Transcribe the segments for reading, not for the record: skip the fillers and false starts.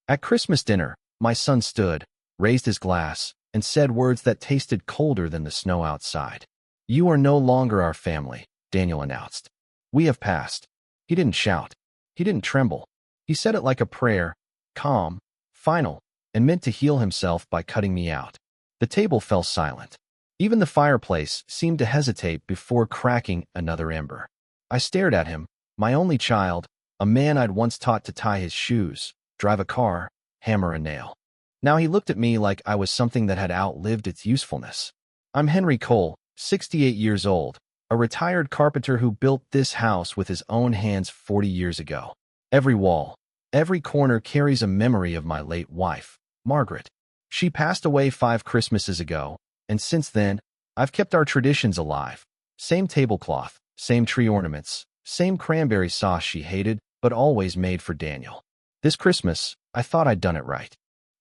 At Christmas dinner, my son stood, raised his glass, and said words that tasted colder than the snow outside. "You are no longer our family," Daniel announced. "We have passed." He didn't shout. He didn't tremble. He said it like a prayer, calm, final, and meant to heal himself by cutting me out. The table fell silent. Even the fireplace seemed to hesitate before cracking another ember. I stared at him, my only child, a man I'd once taught to tie his shoes, drive a car, hammer a nail. Now he looked at me like I was something that had outlived its usefulness. I'm Henry Cole, 68 years old, a retired carpenter who built this house with his own hands 40 years ago. Every wall, every corner carries a memory of my late wife, Margaret. She passed away 5 Christmases ago, and since then, I've kept our traditions alive. Same tablecloth, same tree ornaments, same cranberry sauce she hated, but always made for Daniel. This Christmas, I thought I'd done it right.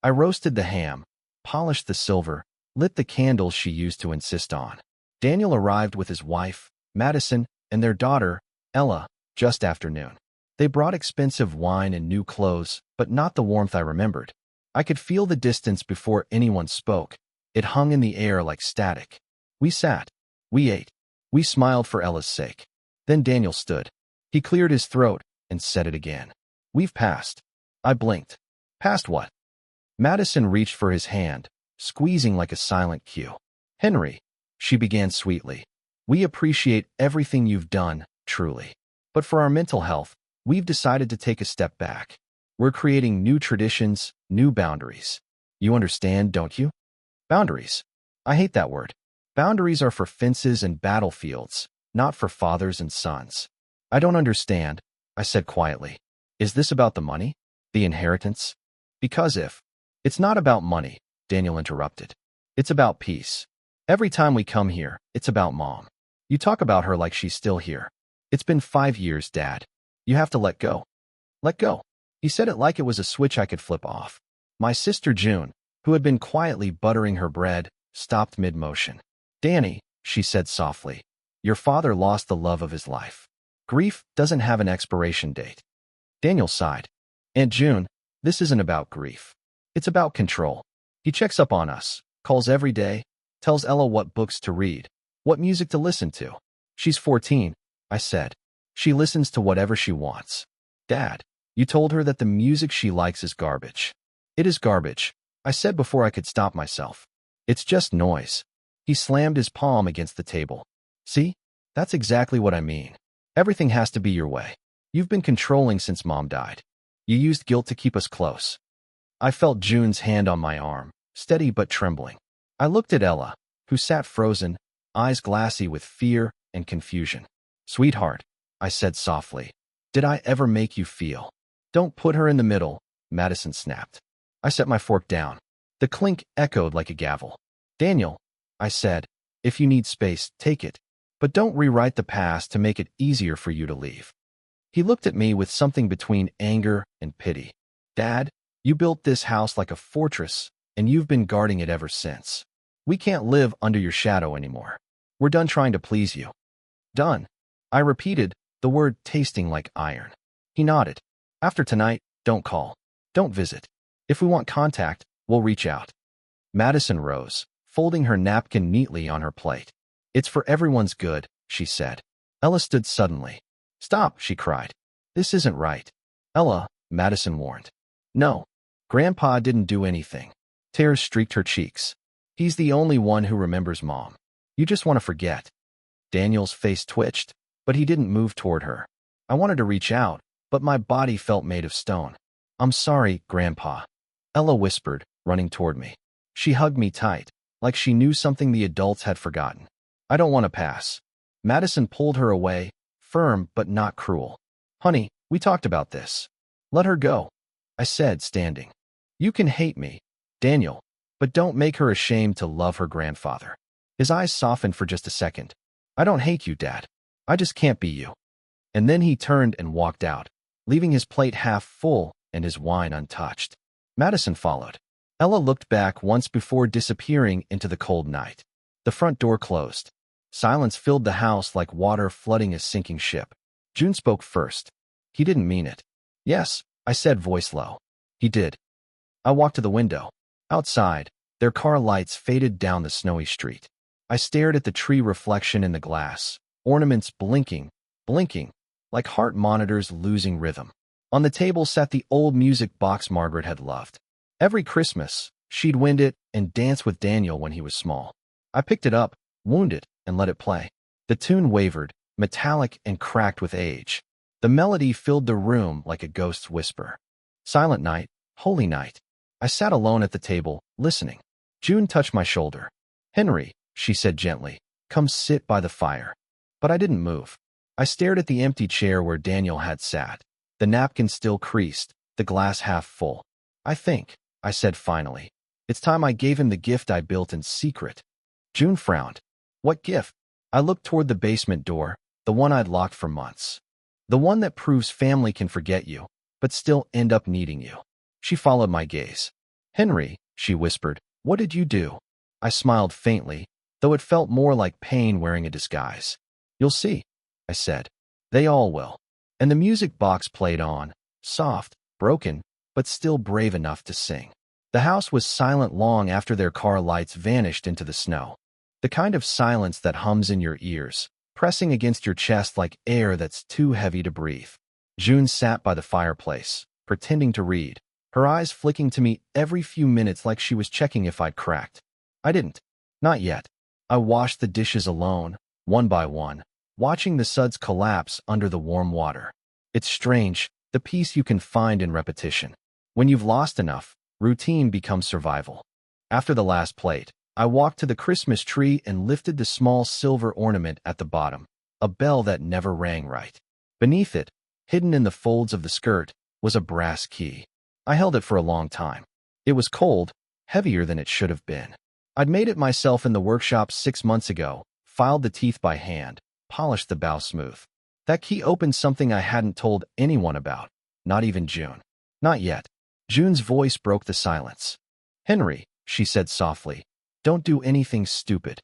I roasted the ham, polished the silver, lit the candles she used to insist on. Daniel arrived with his wife, Madison, and their daughter, Ella, just after noon. They brought expensive wine and new clothes, but not the warmth I remembered. I could feel the distance before anyone spoke. It hung in the air like static. We sat. We ate. We smiled for Ella's sake. Then Daniel stood. He cleared his throat and said it again. "We've passed." I blinked. "Past what?" Madison reached for his hand, squeezing like a silent cue. "Henry," she began sweetly, "we appreciate everything you've done, truly. But for our mental health, we've decided to take a step back. We're creating new traditions, new boundaries. You understand, don't you? Boundaries. I hate that word. Boundaries are for fences and battlefields, not for fathers and sons." "I don't understand," I said quietly. "Is this about the money? The inheritance?" "Because if..." "It's not about money," Daniel interrupted. "It's about peace. Every time we come here, it's about Mom. You talk about her like she's still here. It's been 5 years, Dad. You have to let go." "Let go." He said it like it was a switch I could flip off. My sister June, who had been quietly buttering her bread, stopped mid-motion. "Danny," she said softly, "your father lost the love of his life. Grief doesn't have an expiration date." Daniel sighed. "Aunt June, this isn't about grief. It's about control. He checks up on us, calls every day, tells Ella what books to read, what music to listen to. She's 14, I said. She listens to whatever she wants. Dad, you told her that the music she likes is garbage." "It is garbage," I said before I could stop myself. "It's just noise." He slammed his palm against the table. "See? That's exactly what I mean. Everything has to be your way. You've been controlling since Mom died. You used guilt to keep us close." I felt June's hand on my arm, steady but trembling. I looked at Ella, who sat frozen, eyes glassy with fear and confusion. "Sweetheart," I said softly, "did I ever make you feel?" "Don't put her in the middle," Madison snapped. I set my fork down. The clink echoed like a gavel. "Daniel," I said, "if you need space, take it. But don't rewrite the past to make it easier for you to leave." He looked at me with something between anger and pity. "Dad, you built this house like a fortress, and you've been guarding it ever since. We can't live under your shadow anymore. We're done trying to please you." "Done," I repeated, the word tasting like iron. He nodded. "After tonight, don't call. Don't visit. If we want contact, we'll reach out." Madison rose, folding her napkin neatly on her plate. "It's for everyone's good," she said. Ella stood suddenly. "Stop," she cried. "This isn't right." "Ella," Madison warned. "No. Grandpa didn't do anything." Tears streaked her cheeks. "He's the only one who remembers Mom. You just want to forget." Daniel's face twitched, but he didn't move toward her. I wanted to reach out, but my body felt made of stone. "I'm sorry, Grandpa," Ella whispered, running toward me. She hugged me tight, like she knew something the adults had forgotten. "I don't want to pass." Madison pulled her away, firm but not cruel. "Honey, we talked about this. Let her go," I said, standing. "You can hate me, Daniel, but don't make her ashamed to love her grandfather." His eyes softened for just a second. "I don't hate you, Dad. I just can't be you." And then he turned and walked out, leaving his plate half full and his wine untouched. Madison followed. Ella looked back once before disappearing into the cold night. The front door closed. Silence filled the house like water flooding a sinking ship. June spoke first. "He didn't mean it." "Yes," I said, voice low. "He did. I walked to the window. Outside, their car lights faded down the snowy street. I stared at the tree reflection in the glass, ornaments blinking, like heart monitors losing rhythm. On the table sat the old music box Margaret had loved. Every Christmas, she'd wind it and dance with Daniel when he was small. I picked it up, wounded, and let it play. The tune wavered, metallic and cracked with age. The melody filled the room like a ghost's whisper. Silent night, holy night. I sat alone at the table, listening. June touched my shoulder. "Henry," she said gently, "come sit by the fire." But I didn't move. I stared at the empty chair where Daniel had sat. The napkin still creased, the glass half full. I said finally, "it's time I gave him the gift I built in secret." June frowned. "What gift?" I looked toward the basement door, the one I'd locked for months. The one that proves family can forget you, but still end up needing you. She followed my gaze. "Henry," she whispered, "what did you do?" I smiled faintly, though it felt more like pain wearing a disguise. "You'll see," I said. "They all will." And the music box played on, soft, broken, but still brave enough to sing. The house was silent long after their car lights vanished into the snow. The kind of silence that hums in your ears, pressing against your chest like air that's too heavy to breathe. June sat by the fireplace, pretending to read, her eyes flicking to me every few minutes like she was checking if I'd cracked. I didn't. Not yet. I washed the dishes alone, one by one, watching the suds collapse under the warm water. It's strange, the peace you can find in repetition. When you've lost enough, routine becomes survival. After the last plate, I walked to the Christmas tree and lifted the small silver ornament at the bottom, a bell that never rang right. Beneath it, hidden in the folds of the skirt, was a brass key. I held it for a long time. It was cold, heavier than it should have been. I'd made it myself in the workshop 6 months ago, filed the teeth by hand, polished the bow smooth. That key opened something I hadn't told anyone about, not even June. Not yet. June's voice broke the silence. "Henry," she said softly, "don't do anything stupid."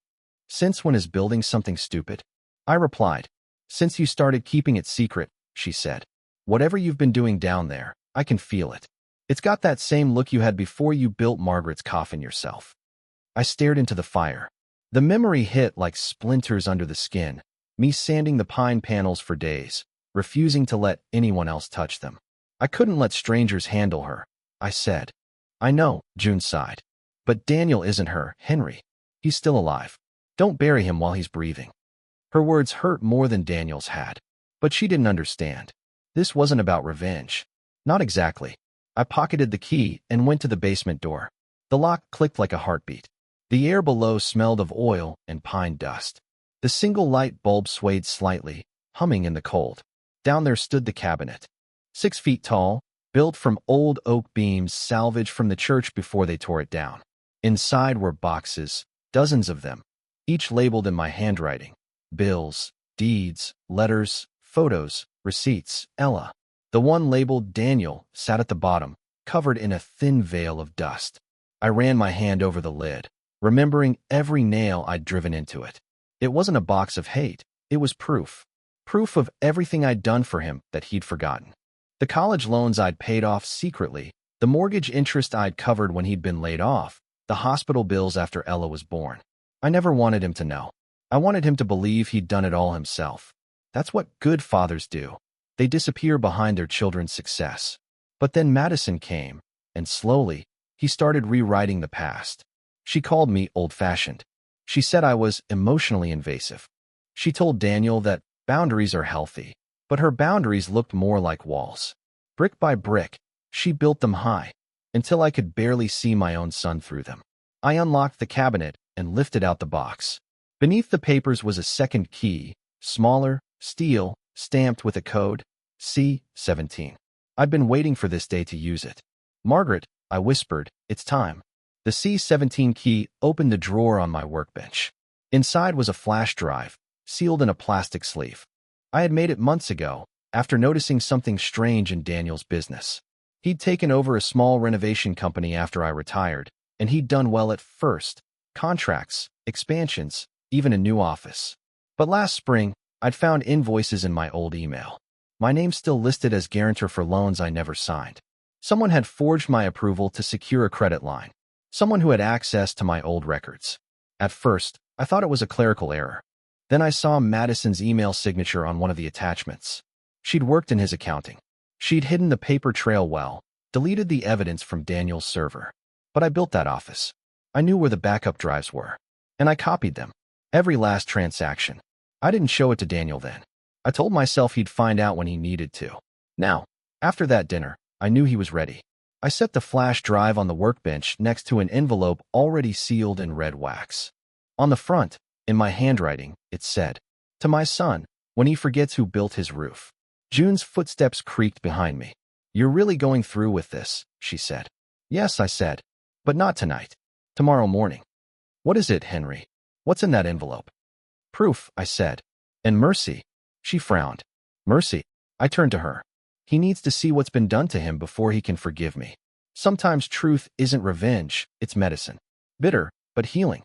"Since when is building something stupid?" I replied. "Since you started keeping it secret," she said. "Whatever you've been doing down there, I can feel it. It's got that same look you had before you built Margaret's coffin yourself." I stared into the fire. The memory hit like splinters under the skin, me sanding the pine panels for days, refusing to let anyone else touch them. I couldn't let strangers handle her, I said. "I know," June sighed. "But Daniel isn't her, Henry. He's still alive. Don't bury him while he's breathing." Her words hurt more than Daniel's had. But she didn't understand. This wasn't about revenge. Not exactly. I pocketed the key and went to the basement door. The lock clicked like a heartbeat. The air below smelled of oil and pine dust. The single light bulb swayed slightly, humming in the cold. Down there stood the cabinet. 6 feet tall, built from old oak beams salvaged from the church before they tore it down. Inside were boxes, dozens of them, each labeled in my handwriting. Bills, deeds, letters, photos, receipts, Ella. The one labeled Daniel sat at the bottom, covered in a thin veil of dust. I ran my hand over the lid, remembering every nail I'd driven into it. It wasn't a box of hate, it was proof. Proof of everything I'd done for him that he'd forgotten. The college loans I'd paid off secretly, the mortgage interest I'd covered when he'd been laid off, the hospital bills after Ella was born. I never wanted him to know. I wanted him to believe he'd done it all himself. That's what good fathers do. They disappear behind their children's success. But then Madison came, and slowly, he started rewriting the past. She called me old-fashioned. She said I was emotionally invasive. She told Daniel that boundaries are healthy, but her boundaries looked more like walls. Brick by brick, she built them high, until I could barely see my own son through them. I unlocked the cabinet and lifted out the box. Beneath the papers was a second key, smaller, steel, stamped with a code, C-17. I'd been waiting for this day to use it. "Margaret," I whispered, "it's time." The C-17 key opened the drawer on my workbench. Inside was a flash drive, sealed in a plastic sleeve. I had made it months ago, after noticing something strange in Daniel's business. He'd taken over a small renovation company after I retired, and he'd done well at first. Contracts, expansions, even a new office. But last spring, I'd found invoices in my old email. My name still listed as guarantor for loans I never signed. Someone had forged my approval to secure a credit line. Someone who had access to my old records. At first, I thought it was a clerical error. Then I saw Madison's email signature on one of the attachments. She'd worked in his accounting. She'd hidden the paper trail well, deleted the evidence from Daniel's server. But I built that office. I knew where the backup drives were. And I copied them. Every last transaction. I didn't show it to Daniel then. I told myself he'd find out when he needed to. Now, after that dinner, I knew he was ready. I set the flash drive on the workbench next to an envelope already sealed in red wax. On the front, in my handwriting, it said, "To my son, when he forgets who built his roof." June's footsteps creaked behind me. "You're really going through with this," she said. "Yes," I said. "But not tonight. Tomorrow morning." "What is it, Henry? What's in that envelope?" "Proof," I said. "And mercy." She frowned. "Mercy?" I turned to her. "He needs to see what's been done to him before he can forgive me. Sometimes truth isn't revenge, it's medicine. Bitter, but healing."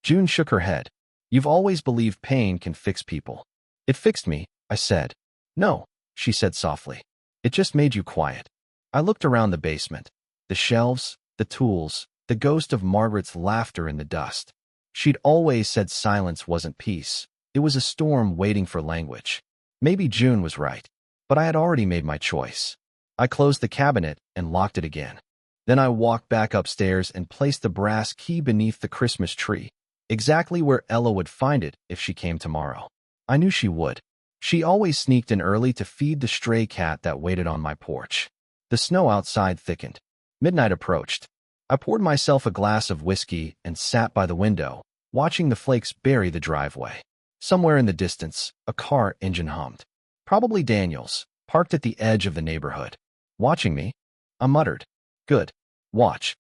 June shook her head. "You've always believed pain can fix people." "It fixed me," I said. "No," she said softly. "It just made you quiet." I looked around the basement. The shelves, the tools, the ghost of Margaret's laughter in the dust. She'd always said silence wasn't peace. It was a storm waiting for language. Maybe June was right, but I had already made my choice. I closed the cabinet and locked it again. Then I walked back upstairs and placed the brass key beneath the Christmas tree, exactly where Ella would find it if she came tomorrow. I knew she would. She always sneaked in early to feed the stray cat that waited on my porch. The snow outside thickened. Midnight approached. I poured myself a glass of whiskey and sat by the window, watching the flakes bury the driveway. Somewhere in the distance, a car engine hummed. Probably Daniel's, parked at the edge of the neighborhood. Watching me? I muttered. Good. Watch.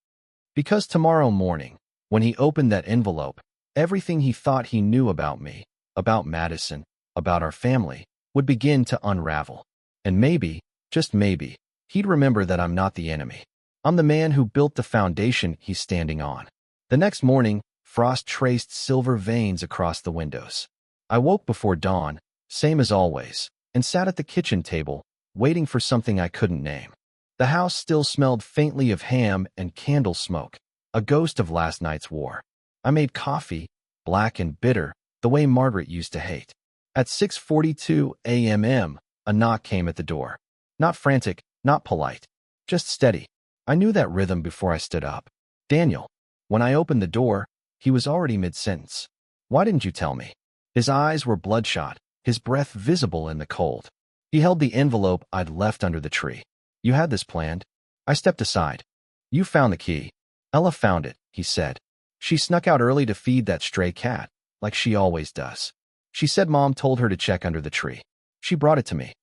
Because tomorrow morning, when he opened that envelope, everything he thought he knew about me, about Madison, about our family, would begin to unravel. And maybe, just maybe, he'd remember that I'm not the enemy. I'm the man who built the foundation he's standing on. The next morning, frost traced silver veins across the windows. I woke before dawn, same as always, and sat at the kitchen table, waiting for something I couldn't name. The house still smelled faintly of ham and candle smoke, a ghost of last night's war. I made coffee, black and bitter, the way Margaret used to hate. At 6:42 a.m., a knock came at the door. Not frantic, not polite, just steady. I knew that rhythm before I stood up. Daniel. When I opened the door, he was already mid-sentence. "Why didn't you tell me?" His eyes were bloodshot, his breath visible in the cold. He held the envelope I'd left under the tree. "You had this planned." I stepped aside. "You found the key." "Ella found it," he said. "She snuck out early to feed that stray cat, like she always does. She said Mom told her to check under the tree. She brought it to me."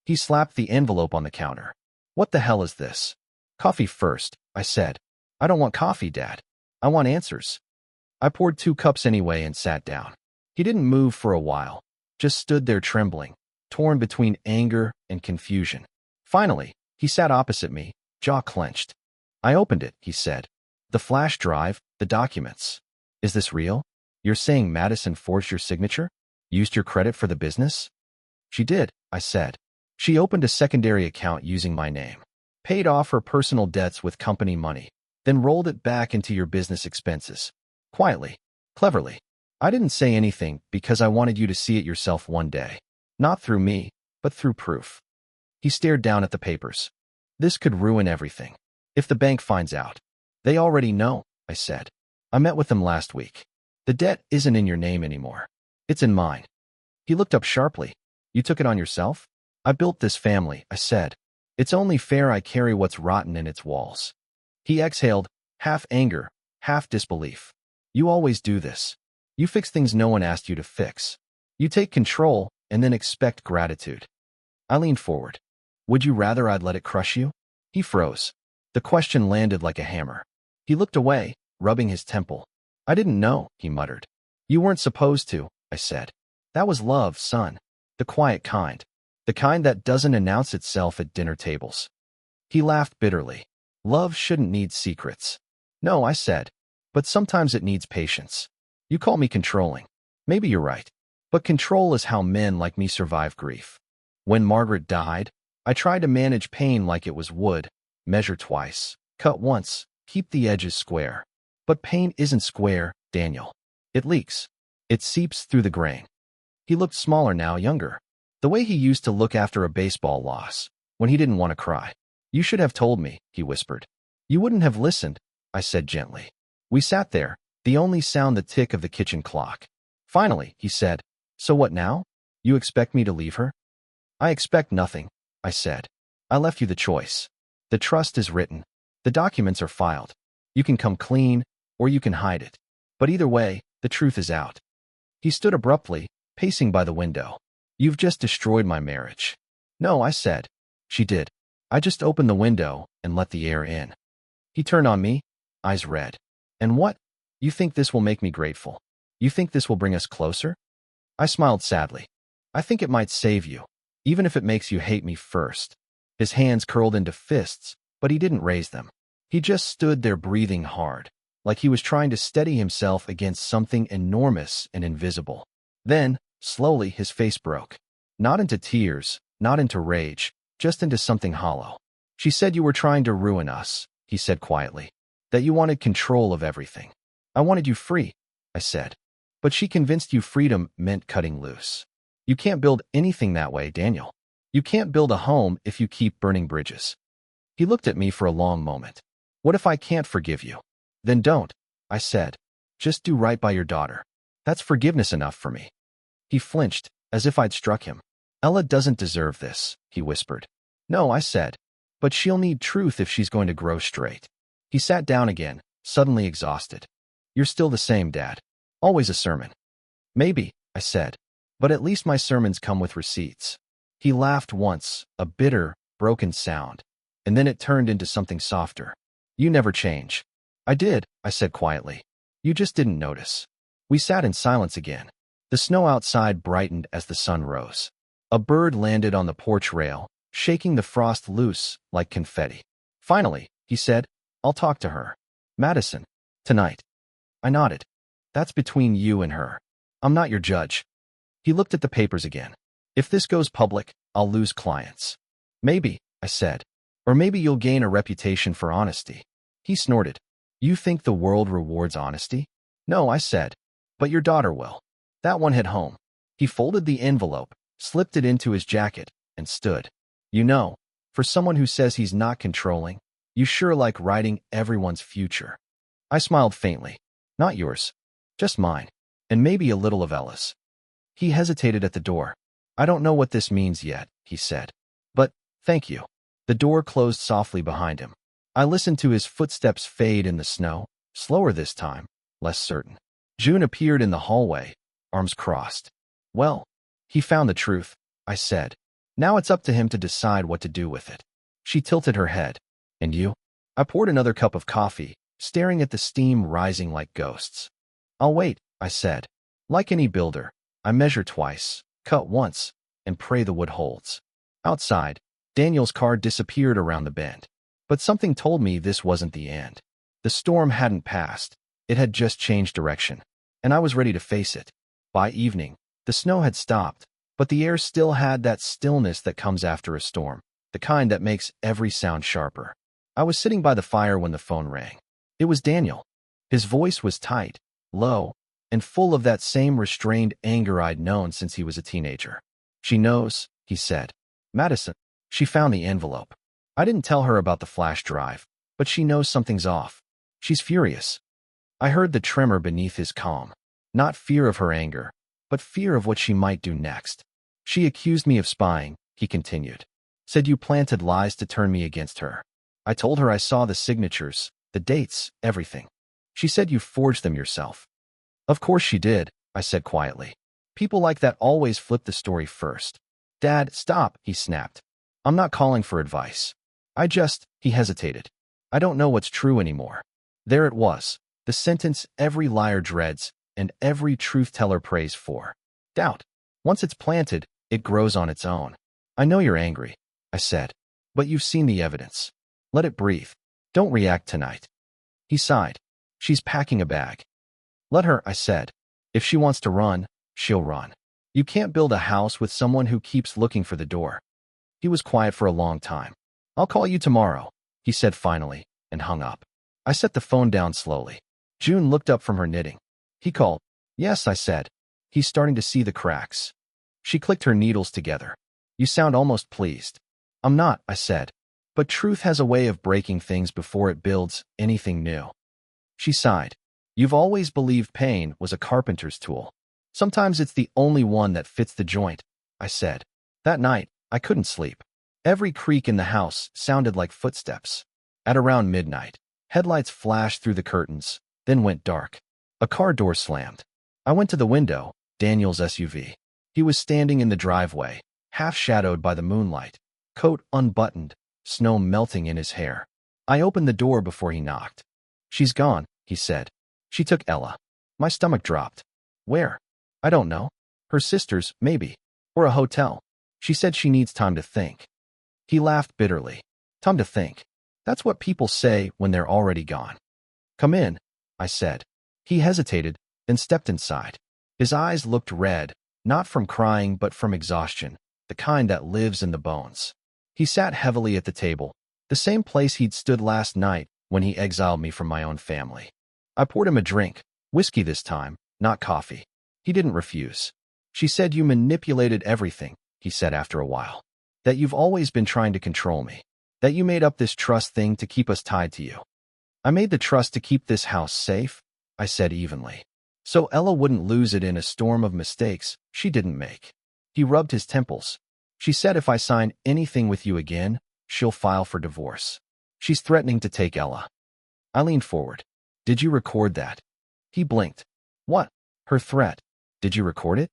He slapped the envelope on the counter. "What the hell is this?" "Coffee first," I said. "I don't want coffee, Dad. I want answers." I poured 2 cups anyway and sat down. He didn't move for a while, just stood there trembling, torn between anger and confusion. Finally, he sat opposite me, jaw clenched. "I opened it," he said. "The flash drive, the documents. Is this real? You're saying Madison forged your signature? Used your credit for the business?" "She did," I said. "She opened a secondary account using my name, paid off her personal debts with company money, then rolled it back into your business expenses. Quietly, cleverly. I didn't say anything because I wanted you to see it yourself one day. Not through me, but through proof." He stared down at the papers. "This could ruin everything. If the bank finds out." "They already know," I said. "I met with them last week. The debt isn't in your name anymore. It's in mine." He looked up sharply. "You took it on yourself?" "I built this family," I said. "It's only fair I carry what's rotten in its walls." He exhaled, half anger, half disbelief. "You always do this. You fix things no one asked you to fix. You take control and then expect gratitude." I leaned forward. "Would you rather I'd let it crush you?" He froze. The question landed like a hammer. He looked away, rubbing his temple. "I didn't know," he muttered. "You weren't supposed to," I said. "That was love, son. The quiet kind. The kind that doesn't announce itself at dinner tables." He laughed bitterly. "Love shouldn't need secrets." "No," I said. "But sometimes it needs patience. You call me controlling. Maybe you're right. But control is how men like me survive grief. When Margaret died, I tried to manage pain like it was wood, Measure twice. Cut once. Keep the edges square. But paint isn't square, Daniel. It leaks. It seeps through the grain. He looked smaller now, younger. The way he used to look after a baseball loss, when he didn't want to cry. You should have told me, he whispered. You wouldn't have listened, I said gently. We sat there, the only sound the tick of the kitchen clock. Finally, he said, so what now? You expect me to leave her? I expect nothing, I said. I left you the choice. The trust is written. The documents are filed. You can come clean, or you can hide it. But either way, the truth is out. He stood abruptly, pacing by the window. You've just destroyed my marriage. No, I said. She did. I just opened the window and let the air in. He turned on me, eyes red. And what? You think this will make me grateful? You think this will bring us closer? I smiled sadly. I think it might save you, even if it makes you hate me first. His hands curled into fists, but he didn't raise them. He just stood there breathing hard, like he was trying to steady himself against something enormous and invisible. Then, slowly, his face broke. Not into tears, not into rage, just into something hollow. She said you were trying to ruin us, he said quietly. That you wanted control of everything. I wanted you free, I said. But she convinced you freedom meant cutting loose. You can't build anything that way, Daniel. You can't build a home if you keep burning bridges. He looked at me for a long moment. What if I can't forgive you? Then don't, I said. Just do right by your daughter. That's forgiveness enough for me. He flinched, as if I'd struck him. Ella doesn't deserve this, he whispered. No, I said. But she'll need truth if she's going to grow straight. He sat down again, suddenly exhausted. You're still the same, Dad. Always a sermon. Maybe, I said. But at least my sermons come with receipts. He laughed once, a bitter, broken sound. And then it turned into something softer. You never change. I did, I said quietly. You just didn't notice. We sat in silence again. The snow outside brightened as the sun rose. A bird landed on the porch rail, shaking the frost loose like confetti. Finally, he said, I'll talk to her. Madison. Tonight. I nodded. That's between you and her. I'm not your judge. He looked at the papers again. If this goes public, I'll lose clients. Maybe, I said. Or maybe you'll gain a reputation for honesty. He snorted. You think the world rewards honesty? No, I said. But your daughter will. That one hit home. He folded the envelope, slipped it into his jacket, and stood. You know, for someone who says he's not controlling, you sure like writing everyone's future. I smiled faintly. Not yours. Just mine. And maybe a little of Ella's. He hesitated at the door. I don't know what this means yet, he said. But, thank you. The door closed softly behind him. I listened to his footsteps fade in the snow, slower this time, less certain. June appeared in the hallway, arms crossed. Well, he found the truth, I said. Now it's up to him to decide what to do with it. She tilted her head. And you? I poured another cup of coffee, staring at the steam rising like ghosts. I'll wait, I said. Like any builder, I measure twice, cut once, and pray the wood holds. Outside, Daniel's car disappeared around the bend. But something told me this wasn't the end. The storm hadn't passed. It had just changed direction. And I was ready to face it. By evening, the snow had stopped, but the air still had that stillness that comes after a storm, the kind that makes every sound sharper. I was sitting by the fire when the phone rang. It was Daniel. His voice was tight, low, and full of that same restrained anger I'd known since he was a teenager. She knows, he said. Madison. She found the envelope. I didn't tell her about the flash drive, but she knows something's off. She's furious. I heard the tremor beneath his calm. Not fear of her anger, but fear of what she might do next. She accused me of spying, he continued. Said you planted lies to turn me against her. I told her I saw the signatures, the dates, everything. She said you forged them yourself. Of course she did, I said quietly. People like that always flip the story first. Dad, stop, he snapped. I'm not calling for advice. He hesitated. I don't know what's true anymore. There it was, the sentence every liar dreads and every truth-teller prays for. Doubt. Once it's planted, it grows on its own. I know you're angry, I said, but you've seen the evidence. Let it breathe. Don't react tonight. He sighed. She's packing a bag. Let her, I said. If she wants to run, she'll run. You can't build a house with someone who keeps looking for the door. He was quiet for a long time. I'll call you tomorrow, he said finally, and hung up. I set the phone down slowly. June looked up from her knitting. He called. Yes, I said. He's starting to see the cracks. She clicked her needles together. You sound almost pleased. I'm not, I said. But truth has a way of breaking things before it builds anything new. She sighed. You've always believed pain was a carpenter's tool. Sometimes it's the only one that fits the joint, I said. That night, I couldn't sleep. Every creak in the house sounded like footsteps. At around midnight, headlights flashed through the curtains, then went dark. A car door slammed. I went to the window, Daniel's SUV. He was standing in the driveway, half-shadowed by the moonlight, coat unbuttoned, snow melting in his hair. I opened the door before he knocked. She's gone, he said. She took Ella. My stomach dropped. Where? I don't know. Her sister's, maybe. Or a hotel. She said she needs time to think. He laughed bitterly. Time to think. That's what people say when they're already gone. Come in, I said. He hesitated, then stepped inside. His eyes looked red, not from crying but from exhaustion, the kind that lives in the bones. He sat heavily at the table, the same place he'd stood last night when he exiled me from my own family. I poured him a drink, whiskey this time, not coffee. He didn't refuse. She said you manipulated everything, he said after a while. That you've always been trying to control me. That you made up this trust thing to keep us tied to you. I made the trust to keep this house safe, I said evenly. So Ella wouldn't lose it in a storm of mistakes she didn't make. He rubbed his temples. She said if I sign anything with you again, she'll file for divorce. She's threatening to take Ella. I leaned forward. Did you record that? He blinked. What? Her threat. Did you record it?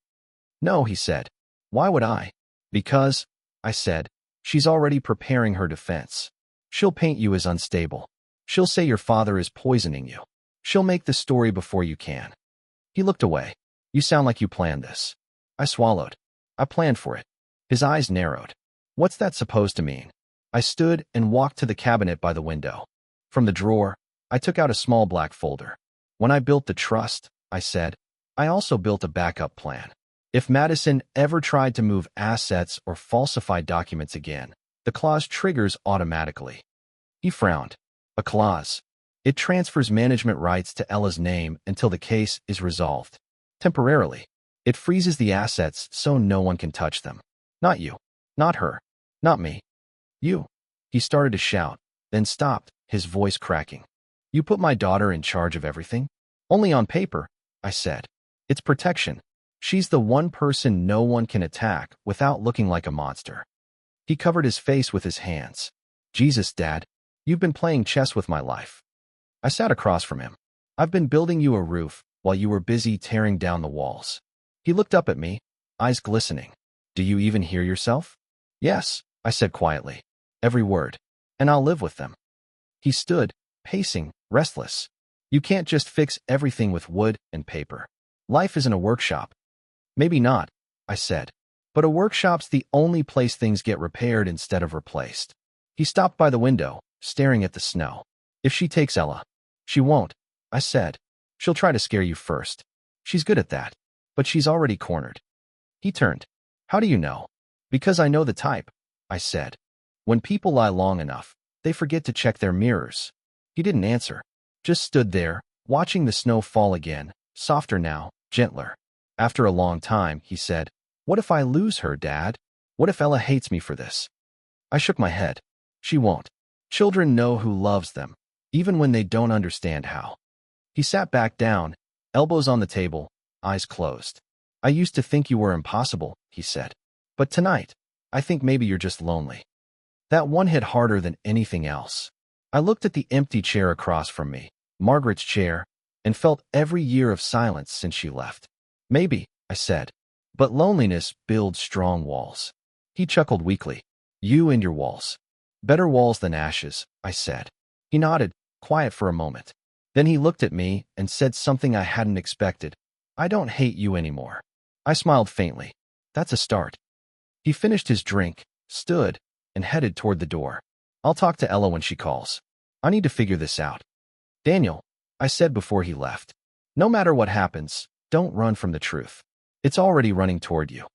No, he said. Why would I? Because, I said, she's already preparing her defense. She'll paint you as unstable. She'll say your father is poisoning you. She'll make the story before you can. He looked away. You sound like you planned this. I swallowed. I planned for it. His eyes narrowed. What's that supposed to mean? I stood and walked to the cabinet by the window. From the drawer, I took out a small black folder. When I built the trust, I said, I also built a backup plan. If Madison ever tried to move assets or falsify documents again, the clause triggers automatically. He frowned. A clause. It transfers management rights to Ella's name until the case is resolved. Temporarily. It freezes the assets so no one can touch them. Not you. Not her. Not me. You. He started to shout, then stopped, his voice cracking. You put my daughter in charge of everything? Only on paper, I said. It's protection. She's the one person no one can attack without looking like a monster. He covered his face with his hands. Jesus, Dad, you've been playing chess with my life. I sat across from him. I've been building you a roof while you were busy tearing down the walls. He looked up at me, eyes glistening. Do you even hear yourself? Yes, I said quietly. Every word. And I'll live with them. He stood, pacing, restless. You can't just fix everything with wood and paper. Life isn't a workshop. Maybe not, I said. But a workshop's the only place things get repaired instead of replaced. He stopped by the window, staring at the snow. If she takes Ella. She won't, I said. She'll try to scare you first. She's good at that. But she's already cornered. He turned. How do you know? Because I know the type, I said. When people lie long enough, they forget to check their mirrors. He didn't answer. Just stood there, watching the snow fall again, softer now, gentler. After a long time, he said, What if I lose her, Dad? What if Ella hates me for this? I shook my head. She won't. Children know who loves them, even when they don't understand how. He sat back down, elbows on the table, eyes closed. I used to think you were impossible, he said. But tonight, I think maybe you're just lonely. That one hit harder than anything else. I looked at the empty chair across from me, Margaret's chair, and felt every year of silence since she left. Maybe, I said, but loneliness builds strong walls. He chuckled weakly. You and your walls. Better walls than ashes, I said. He nodded, quiet for a moment. Then he looked at me and said something I hadn't expected. I don't hate you anymore. I smiled faintly. That's a start. He finished his drink, stood, and headed toward the door. I'll talk to Ella when she calls. I need to figure this out. Daniel, I said before he left, no matter what happens, don't run from the truth. It's already running toward you.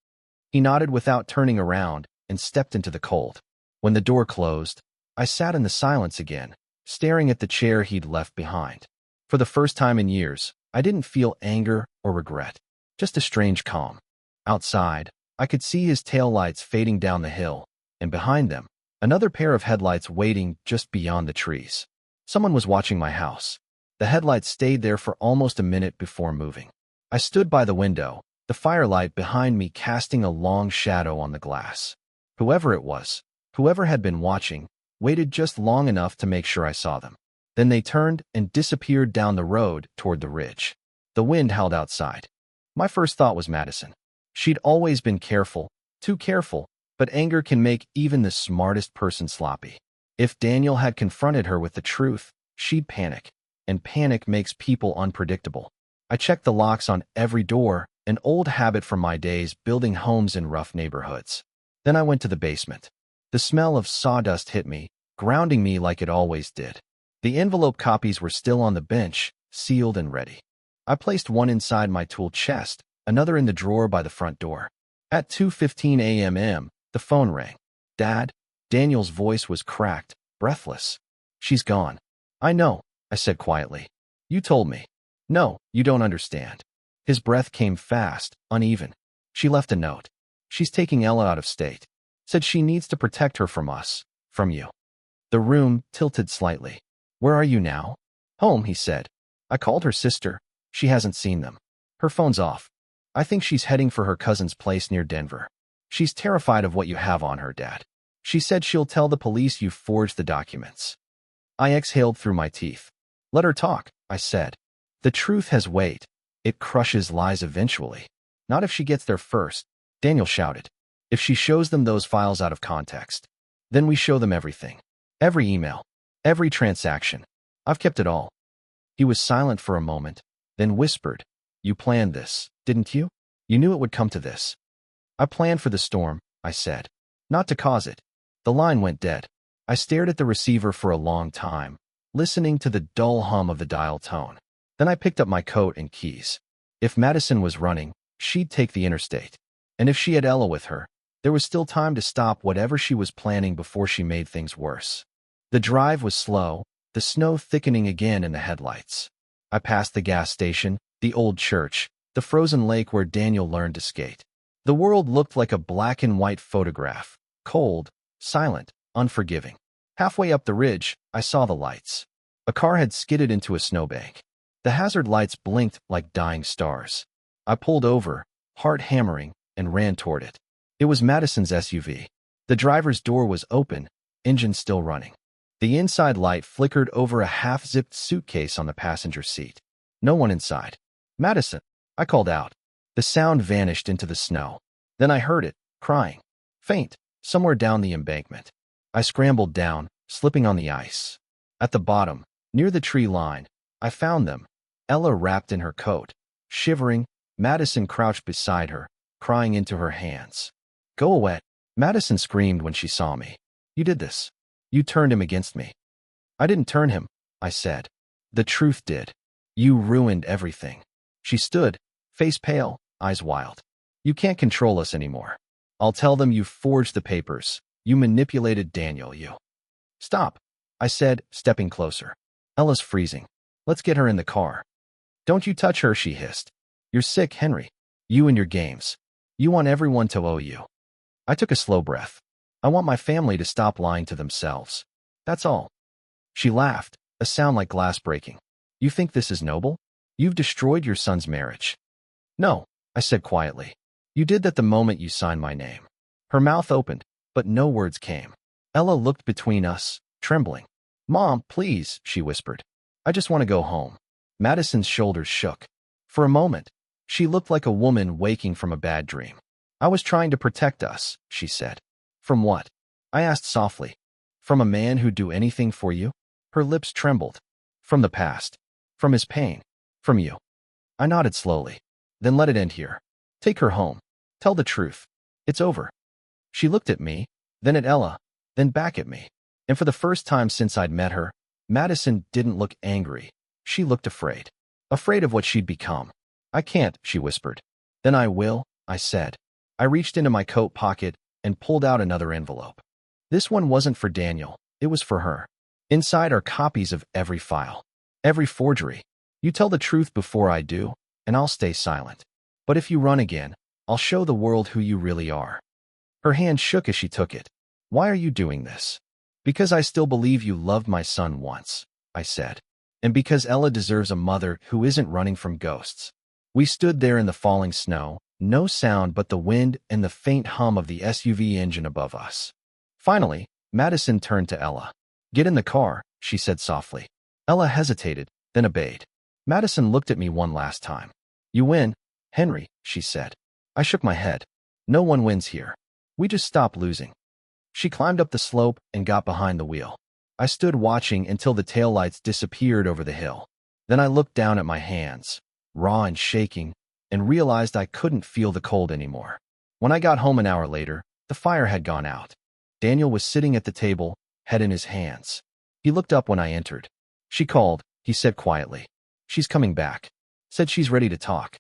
He nodded without turning around and stepped into the cold. When the door closed, I sat in the silence again, staring at the chair he'd left behind. For the first time in years, I didn't feel anger or regret, just a strange calm. Outside, I could see his taillights fading down the hill, and behind them, another pair of headlights waiting just beyond the trees. Someone was watching my house. The headlights stayed there for almost a minute before moving. I stood by the window, the firelight behind me casting a long shadow on the glass. Whoever it was, whoever had been watching, waited just long enough to make sure I saw them. Then they turned and disappeared down the road toward the ridge. The wind howled outside. My first thought was Madison. She'd always been careful, too careful, but anger can make even the smartest person sloppy. If Daniel had confronted her with the truth, she'd panic, and panic makes people unpredictable. I checked the locks on every door, an old habit from my days building homes in rough neighborhoods. Then I went to the basement. The smell of sawdust hit me, grounding me like it always did. The envelope copies were still on the bench, sealed and ready. I placed one inside my tool chest, another in the drawer by the front door. At 2:15 a.m., the phone rang. Dad? Daniel's voice was cracked, breathless. She's gone. I know, I said quietly. You told me. No, you don't understand. His breath came fast, uneven. She left a note. She's taking Ella out of state. Said she needs to protect her from us, from you. The room tilted slightly. Where are you now? Home, he said. I called her sister. She hasn't seen them. Her phone's off. I think she's heading for her cousin's place near Denver. She's terrified of what you have on her, Dad. She said she'll tell the police you forged the documents. I exhaled through my teeth. Let her talk, I said. The truth has weight. It crushes lies eventually. Not if she gets there first, Daniel shouted. If she shows them those files out of context, then we show them everything. Every email. Every transaction. I've kept it all. He was silent for a moment, then whispered, You planned this, didn't you? You knew it would come to this. I planned for the storm, I said. Not to cause it. The line went dead. I stared at the receiver for a long time, listening to the dull hum of the dial tone. Then I picked up my coat and keys. If Madison was running, she'd take the interstate. And if she had Ella with her, there was still time to stop whatever she was planning before she made things worse. The drive was slow, the snow thickening again in the headlights. I passed the gas station, the old church, the frozen lake where Daniel learned to skate. The world looked like a black and white photograph, cold, silent, unforgiving. Halfway up the ridge, I saw the lights. A car had skidded into a snowbank. The hazard lights blinked like dying stars. I pulled over, heart hammering, and ran toward it. It was Madison's SUV. The driver's door was open, engine still running. The inside light flickered over a half-zipped suitcase on the passenger seat. No one inside. Madison, I called out. The sound vanished into the snow. Then I heard it, crying. Faint, somewhere down the embankment. I scrambled down, slipping on the ice. At the bottom, near the tree line, I found them. Ella wrapped in her coat. Shivering, Madison crouched beside her, crying into her hands. Go away. Madison screamed when she saw me. You did this. You turned him against me. I didn't turn him, I said. The truth did. You ruined everything. She stood, face pale, eyes wild. You can't control us anymore. I'll tell them you forged the papers. You manipulated Daniel, you. Stop, I said, stepping closer. Ella's freezing. Let's get her in the car. Don't you touch her, she hissed. You're sick, Henry. You and your games. You want everyone to owe you. I took a slow breath. I want my family to stop lying to themselves. That's all. She laughed, a sound like glass breaking. You think this is noble? You've destroyed your son's marriage. No, I said quietly. You did that the moment you signed my name. Her mouth opened, but no words came. Ella looked between us, trembling. Mom, please, she whispered. I just want to go home. Madison's shoulders shook. For a moment, she looked like a woman waking from a bad dream. I was trying to protect us, she said. From what? I asked softly. From a man who'd do anything for you? Her lips trembled. From the past. From his pain. From you. I nodded slowly. Then let it end here. Take her home. Tell the truth. It's over. She looked at me, then at Ella, then back at me. And for the first time since I'd met her, Madison didn't look angry. She looked afraid. Afraid of what she'd become. I can't, she whispered. Then I will, I said. I reached into my coat pocket and pulled out another envelope. This one wasn't for Daniel. It was for her. Inside are copies of every file, every forgery. You tell the truth before I do, and I'll stay silent. But if you run again, I'll show the world who you really are. Her hand shook as she took it. Why are you doing this? Because I still believe you loved my son once, I said. And because Ella deserves a mother who isn't running from ghosts. We stood there in the falling snow, no sound but the wind and the faint hum of the SUV engine above us. Finally, Madison turned to Ella. Get in the car, she said softly. Ella hesitated, then obeyed. Madison looked at me one last time. You win, Henry, she said. I shook my head. No one wins here. We just stop losing. She climbed up the slope and got behind the wheel. I stood watching until the taillights disappeared over the hill. Then I looked down at my hands, raw and shaking, and realized I couldn't feel the cold anymore. When I got home an hour later, the fire had gone out. Daniel was sitting at the table, head in his hands. He looked up when I entered. She called, he said quietly. She's coming back. Said she's ready to talk.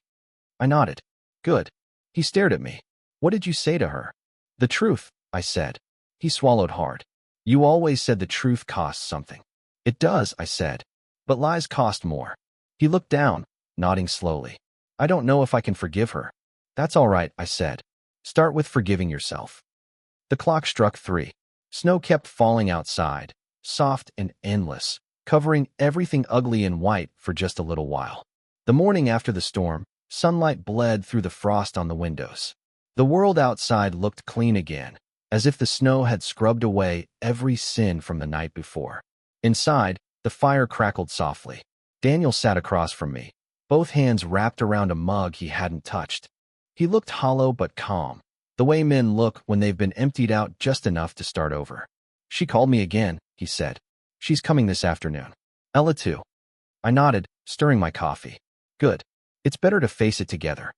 I nodded. Good. He stared at me. What did you say to her? The truth, I said. He swallowed hard. You always said the truth costs something. It does, I said. But lies cost more. He looked down, nodding slowly. I don't know if I can forgive her. That's all right, I said. Start with forgiving yourself. The clock struck 3. Snow kept falling outside, soft and endless, covering everything ugly in white for just a little while. The morning after the storm, sunlight bled through the frost on the windows. The world outside looked clean again, as if the snow had scrubbed away every sin from the night before. Inside, the fire crackled softly. Daniel sat across from me, both hands wrapped around a mug he hadn't touched. He looked hollow but calm, the way men look when they've been emptied out just enough to start over. She called me again, he said. She's coming this afternoon. Ella too. I nodded, stirring my coffee. Good. It's better to face it together.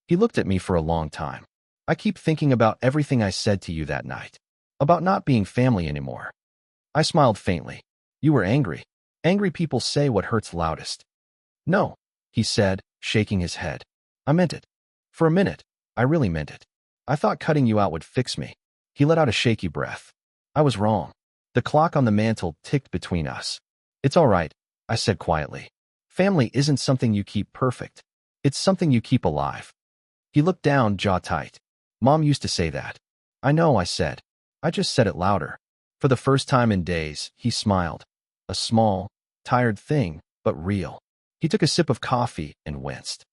He looked at me for a long time. I keep thinking about everything I said to you that night. About not being family anymore. I smiled faintly. You were angry. Angry people say what hurts loudest. No, he said, shaking his head. I meant it. For a minute, I really meant it. I thought cutting you out would fix me. He let out a shaky breath. I was wrong. The clock on the mantel ticked between us. It's all right, I said quietly. Family isn't something you keep perfect. It's something you keep alive. He looked down, jaw tight. Mom used to say that. I know, I said. I just said it louder. For the first time in days, he smiled. A small, tired thing, but real. He took a sip of coffee and winced.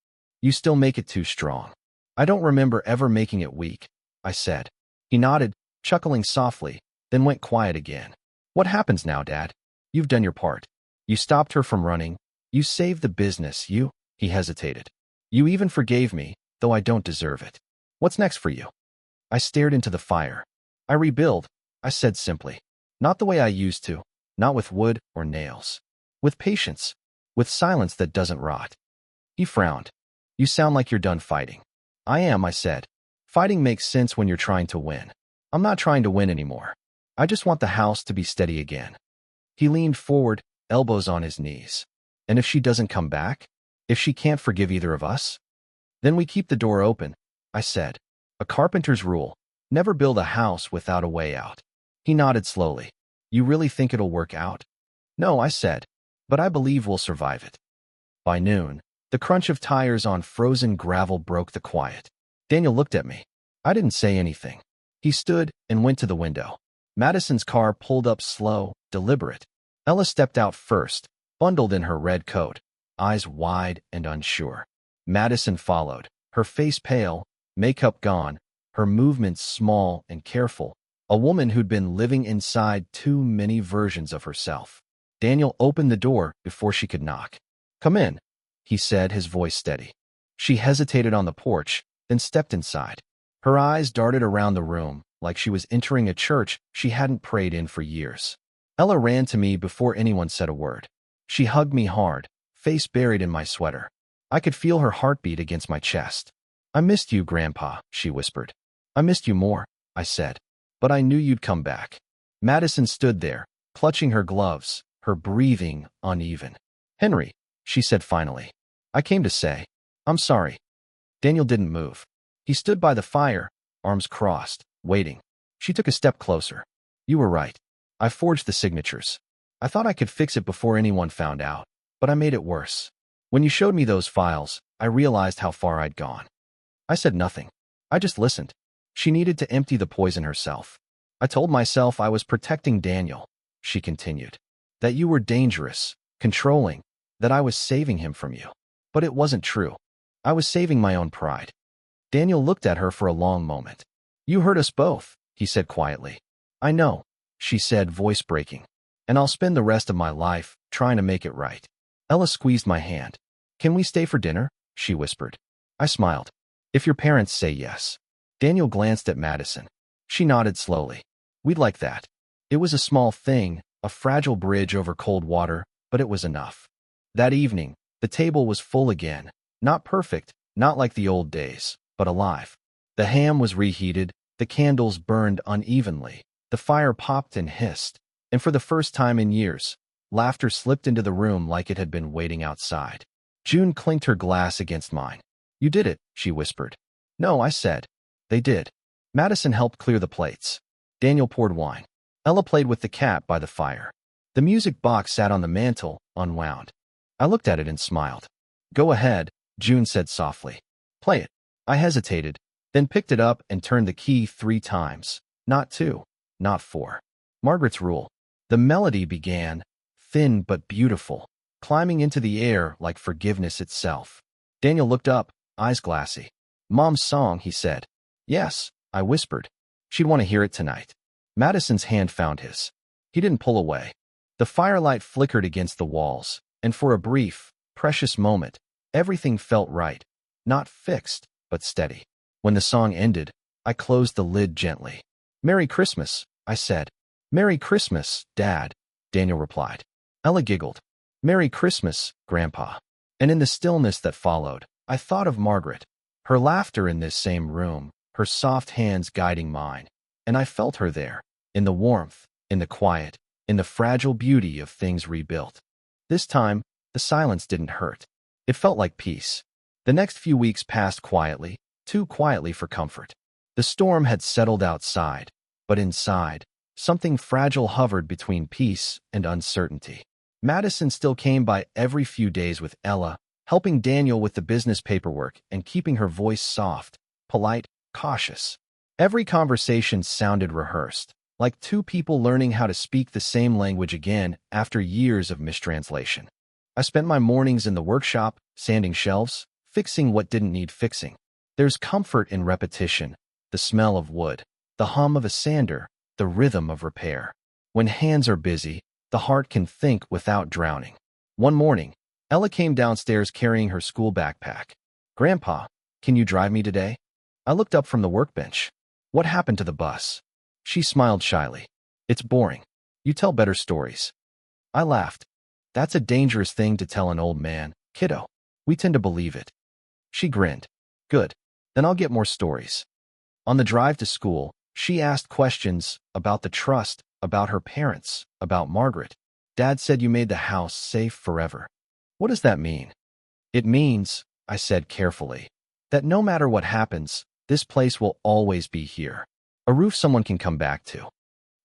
You still make it too strong. I don't remember ever making it weak, I said. He nodded, chuckling softly, then went quiet again. What happens now, Dad? You've done your part. You stopped her from running. You saved the business. He hesitated. You even forgave me, though I don't deserve it. What's next for you? I stared into the fire. I rebuild, I said simply. Not the way I used to, not with wood or nails. With patience, with silence that doesn't rot. He frowned. You sound like you're done fighting. I am, I said. Fighting makes sense when you're trying to win. I'm not trying to win anymore. I just want the house to be steady again. He leaned forward, elbows on his knees. And if she doesn't come back? If she can't forgive either of us? Then we keep the door open, I said. A carpenter's rule. Never build a house without a way out. He nodded slowly. You really think it'll work out? No, I said. But I believe we'll survive it. By noon, the crunch of tires on frozen gravel broke the quiet. Daniel looked at me. I didn't say anything. He stood and went to the window. Madison's car pulled up slow, deliberate. Ella stepped out first, bundled in her red coat, eyes wide and unsure. Madison followed, her face pale, makeup gone, her movements small and careful, a woman who'd been living inside too many versions of herself. Daniel opened the door before she could knock. Come in, he said, his voice steady. She hesitated on the porch, then stepped inside. Her eyes darted around the room, like she was entering a church she hadn't prayed in for years. Ella ran to me before anyone said a word. She hugged me hard, face buried in my sweater. I could feel her heartbeat against my chest. I missed you, Grandpa, she whispered. I missed you more, I said. But I knew you'd come back. Madison stood there, clutching her gloves, her breathing uneven. Henry, she said finally. I came to say, I'm sorry. Daniel didn't move. He stood by the fire, arms crossed, waiting. She took a step closer. You were right. I forged the signatures. I thought I could fix it before anyone found out, but I made it worse. When you showed me those files, I realized how far I'd gone. I said nothing. I just listened. She needed to empty the poison herself. I told myself I was protecting Daniel, she continued. That you were dangerous, controlling, that I was saving him from you. But it wasn't true. I was saving my own pride. Daniel looked at her for a long moment. You hurt us both, he said quietly. I know, she said, voice breaking. And I'll spend the rest of my life trying to make it right. Ella squeezed my hand. Can we stay for dinner? She whispered. I smiled. If your parents say yes. Daniel glanced at Madison. She nodded slowly. We'd like that. It was a small thing, a fragile bridge over cold water, but it was enough. That evening, the table was full again. Not perfect, not like the old days, but alive. The ham was reheated, the candles burned unevenly, the fire popped and hissed, and for the first time in years, laughter slipped into the room like it had been waiting outside. June clinked her glass against mine. You did it, she whispered. No, I said. They did. Madison helped clear the plates. Daniel poured wine. Ella played with the cat by the fire. The music box sat on the mantel, unwound. I looked at it and smiled. Go ahead, June said softly. Play it. I hesitated, then picked it up and turned the key 3 times. Not 2, not 4. Margaret's Rule. The melody began, thin but beautiful, climbing into the air like forgiveness itself. Daniel looked up, eyes glassy. Mom's song, he said. Yes, I whispered. She'd want to hear it tonight. Madison's hand found his. He didn't pull away. The firelight flickered against the walls, and for a brief, precious moment, everything felt right. Not fixed, but steady. When the song ended, I closed the lid gently. Merry Christmas, I said. Merry Christmas, Dad, Daniel replied. Ella giggled. Merry Christmas, Grandpa. And in the stillness that followed, I thought of Margaret. Her laughter in this same room, her soft hands guiding mine. And I felt her there, in the warmth, in the quiet, in the fragile beauty of things rebuilt. This time, the silence didn't hurt. It felt like peace. The next few weeks passed quietly, too quietly for comfort. The storm had settled outside, but inside, something fragile hovered between peace and uncertainty. Madison still came by every few days with Ella, helping Daniel with the business paperwork and keeping her voice soft, polite, cautious. Every conversation sounded rehearsed, like 2 people learning how to speak the same language again after years of mistranslation. I spent my mornings in the workshop, sanding shelves, fixing what didn't need fixing. There's comfort in repetition, the smell of wood, the hum of a sander, the rhythm of repair. When hands are busy, the heart can think without drowning. One morning, Ella came downstairs carrying her school backpack. Grandpa, can you drive me today? I looked up from the workbench. What happened to the bus? She smiled shyly. It's boring. You tell better stories. I laughed. That's a dangerous thing to tell an old man, kiddo. We tend to believe it. She grinned. Good. Then I'll get more stories. On the drive to school, she asked questions about the trust, about her parents, about Margaret. Dad said you made the house safe forever. What does that mean? It means, I said carefully, that no matter what happens, this place will always be here. A roof someone can come back to.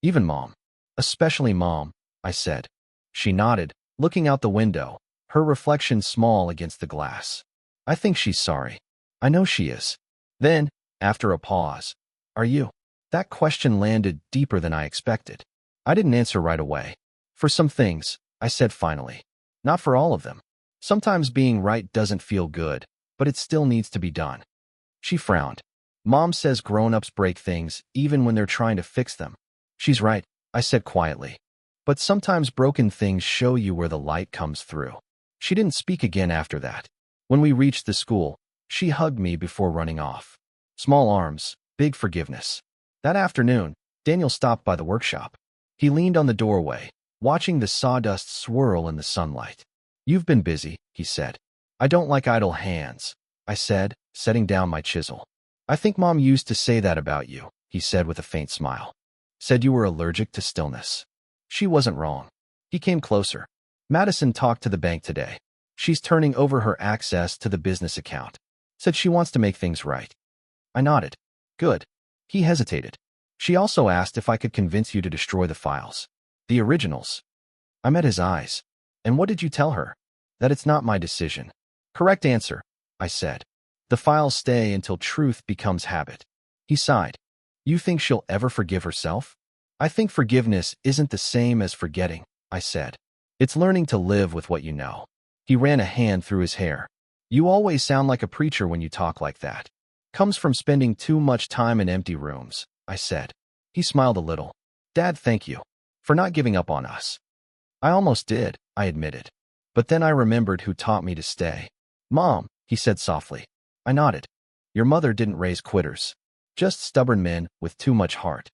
Even Mom. Especially Mom, I said. She nodded, looking out the window, her reflection small against the glass. I think she's sorry. I know she is. Then, after a pause, are you? That question landed deeper than I expected. I didn't answer right away. For some things, I said finally. Not for all of them. Sometimes being right doesn't feel good, but it still needs to be done. She frowned. Mom says grown-ups break things even when they're trying to fix them. She's right, I said quietly. But sometimes broken things show you where the light comes through. She didn't speak again after that. When we reached the school, she hugged me before running off. Small arms, big forgiveness. That afternoon, Daniel stopped by the workshop. He leaned on the doorway, watching the sawdust swirl in the sunlight. You've been busy, he said. I don't like idle hands, I said, setting down my chisel. I think Mom used to say that about you, he said with a faint smile. Said you were allergic to stillness. She wasn't wrong. He came closer. Madison talked to the bank today. She's turning over her access to the business account. Said she wants to make things right. I nodded. Good. He hesitated. She also asked if I could convince you to destroy the files. The originals. I met his eyes. And what did you tell her? That it's not my decision. Correct answer, I said. The files stay until truth becomes habit. He sighed. You think she'll ever forgive herself? I think forgiveness isn't the same as forgetting, I said. It's learning to live with what you know. He ran a hand through his hair. You always sound like a preacher when you talk like that. Comes from spending too much time in empty rooms, I said. He smiled a little. Dad, thank you for not giving up on us. I almost did, I admitted. But then I remembered who taught me to stay. Mom, he said softly. I nodded. Your mother didn't raise quitters. Just stubborn men with too much heart.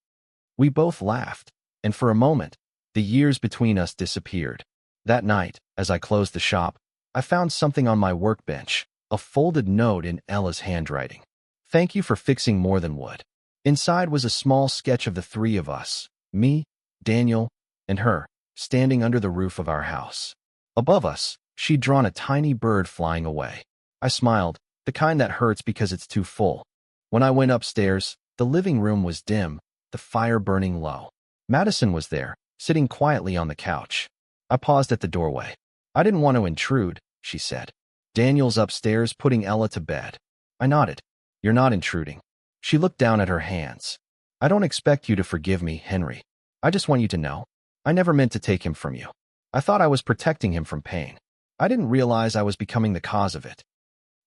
We both laughed, and for a moment, the years between us disappeared. That night, as I closed the shop, I found something on my workbench, a folded note in Ella's handwriting. Thank you for fixing more than wood. Inside was a small sketch of the three of us, me, Daniel, and her, standing under the roof of our house. Above us, she'd drawn a tiny bird flying away. I smiled, the kind that hurts because it's too full. When I went upstairs, the living room was dim, the fire burning low. Madison was there, sitting quietly on the couch. I paused at the doorway. I didn't want to intrude, she said. Daniel's upstairs putting Ella to bed. I nodded. You're not intruding. She looked down at her hands. I don't expect you to forgive me, Henry. I just want you to know. I never meant to take him from you. I thought I was protecting him from pain. I didn't realize I was becoming the cause of it.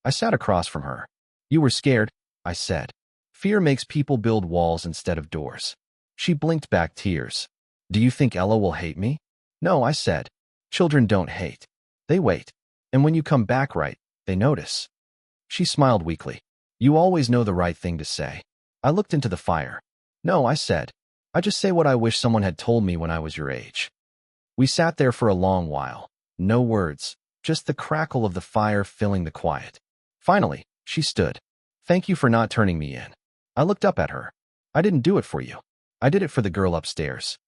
I sat across from her. You were scared, I said. Fear makes people build walls instead of doors. She blinked back tears. Do you think Ella will hate me? No, I said. Children don't hate. They wait. And when you come back right, they notice. She smiled weakly. You always know the right thing to say. I looked into the fire. No, I said. I just say what I wish someone had told me when I was your age. We sat there for a long while. No words, just the crackle of the fire filling the quiet. Finally, she stood. Thank you for not turning me in. I looked up at her. I didn't do it for you. I did it for the girl upstairs.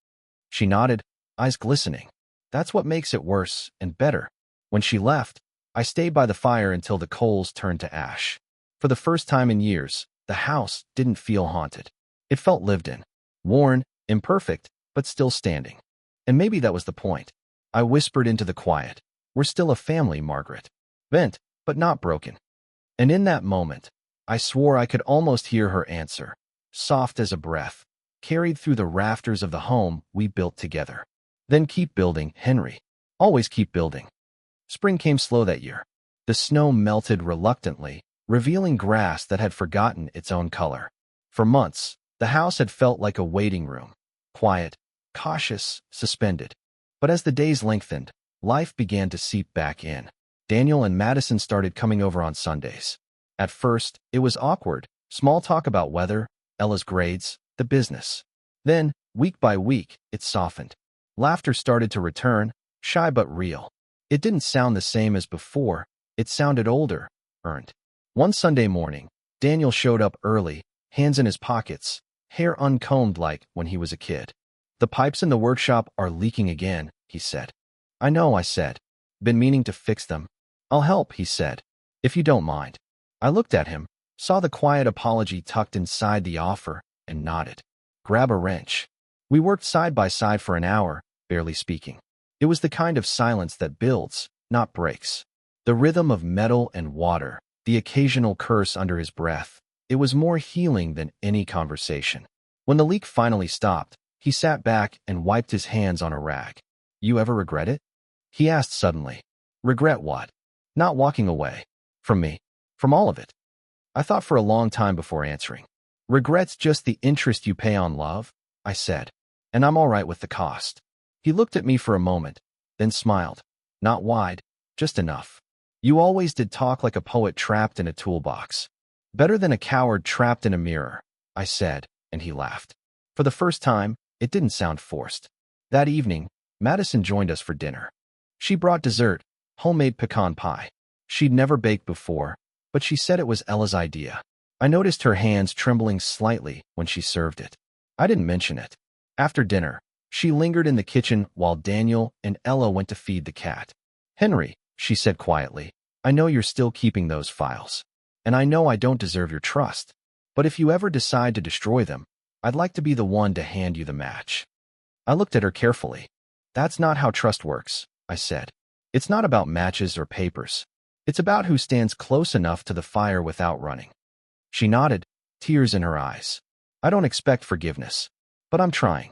She nodded, eyes glistening. That's what makes it worse and better. When she left, I stayed by the fire until the coals turned to ash. For the first time in years, the house didn't feel haunted. It felt lived in. Worn, imperfect, but still standing. And maybe that was the point. I whispered into the quiet. We're still a family, Margaret. Bent, but not broken. And in that moment, I swore I could almost hear her answer, soft as a breath, carried through the rafters of the home we built together. Then keep building, Henry. Always keep building. Spring came slow that year. The snow melted reluctantly, revealing grass that had forgotten its own color. For months, the house had felt like a waiting room, quiet, cautious, suspended. But as the days lengthened, life began to seep back in. Daniel and Madison started coming over on Sundays. At first, it was awkward, small talk about weather, Ella's grades, the business. Then, week by week, it softened. Laughter started to return, shy but real. It didn't sound the same as before. It sounded older, earned. One Sunday morning, Daniel showed up early, hands in his pockets, hair uncombed like when he was a kid. The pipes in the workshop are leaking again, he said. I know, I said. Been meaning to fix them. I'll help, he said. If you don't mind. I looked at him, saw the quiet apology tucked inside the offer, and nodded. Grab a wrench. We worked side by side for an hour, barely speaking. It was the kind of silence that builds, not breaks. The rhythm of metal and water, the occasional curse under his breath. It was more healing than any conversation. When the leak finally stopped, he sat back and wiped his hands on a rag. You ever regret it? He asked suddenly. Regret what? Not walking away. From me. From all of it. I thought for a long time before answering. Regret's just the interest you pay on love, I said. And I'm all right with the cost. He looked at me for a moment, then smiled. Not wide, just enough. You always did talk like a poet trapped in a toolbox. Better than a coward trapped in a mirror, I said, and he laughed. For the first time, it didn't sound forced. That evening, Madison joined us for dinner. She brought dessert, homemade pecan pie. She'd never baked before, but she said it was Ella's idea. I noticed her hands trembling slightly when she served it. I didn't mention it. After dinner, she lingered in the kitchen while Daniel and Ella went to feed the cat. Henry, she said quietly, I know you're still keeping those files. And I know I don't deserve your trust. But if you ever decide to destroy them, I'd like to be the one to hand you the match. I looked at her carefully. That's not how trust works, I said. It's not about matches or papers. It's about who stands close enough to the fire without running. She nodded, tears in her eyes. I don't expect forgiveness, but I'm trying.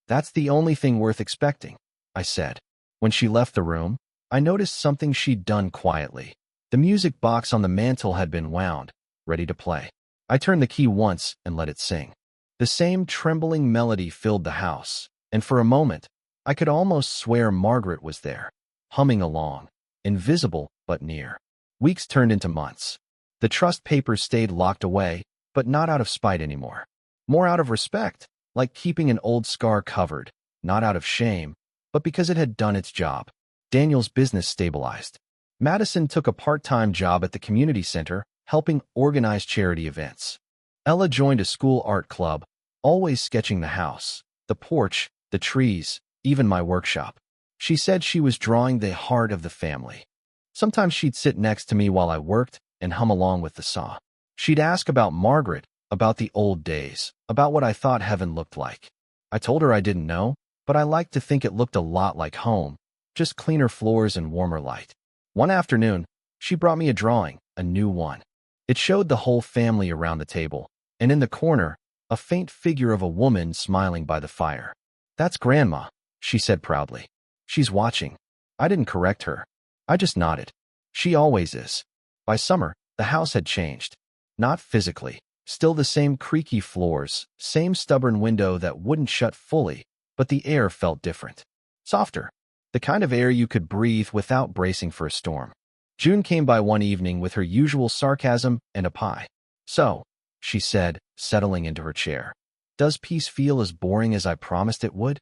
That's the only thing worth expecting, I said. When she left the room, I noticed something she'd done quietly. The music box on the mantel had been wound, ready to play. I turned the key once and let it sing. The same trembling melody filled the house, and for a moment, I could almost swear Margaret was there, humming along, invisible but near. Weeks turned into months. The trust papers stayed locked away, but not out of spite anymore. More out of respect, like keeping an old scar covered, not out of shame, but because it had done its job. Daniel's business stabilized. Madison took a part-time job at the community center, helping organize charity events. Ella joined a school art club, always sketching the house, the porch, the trees, even my workshop. She said she was drawing the heart of the family. Sometimes she'd sit next to me while I worked and hum along with the saw. She'd ask about Margaret, about the old days, about what I thought heaven looked like. I told her I didn't know, but I liked to think it looked a lot like home, just cleaner floors and warmer light. One afternoon, she brought me a drawing, a new one. It showed the whole family around the table, and in the corner, a faint figure of a woman smiling by the fire. That's Grandma, she said proudly. She's watching. I didn't correct her. I just nodded. She always is. By summer, the house had changed. Not physically. Still the same creaky floors, same stubborn window that wouldn't shut fully, but the air felt different. Softer. The kind of air you could breathe without bracing for a storm. June came by one evening with her usual sarcasm and a pie. So, she said, settling into her chair. Does peace feel as boring as I promised it would?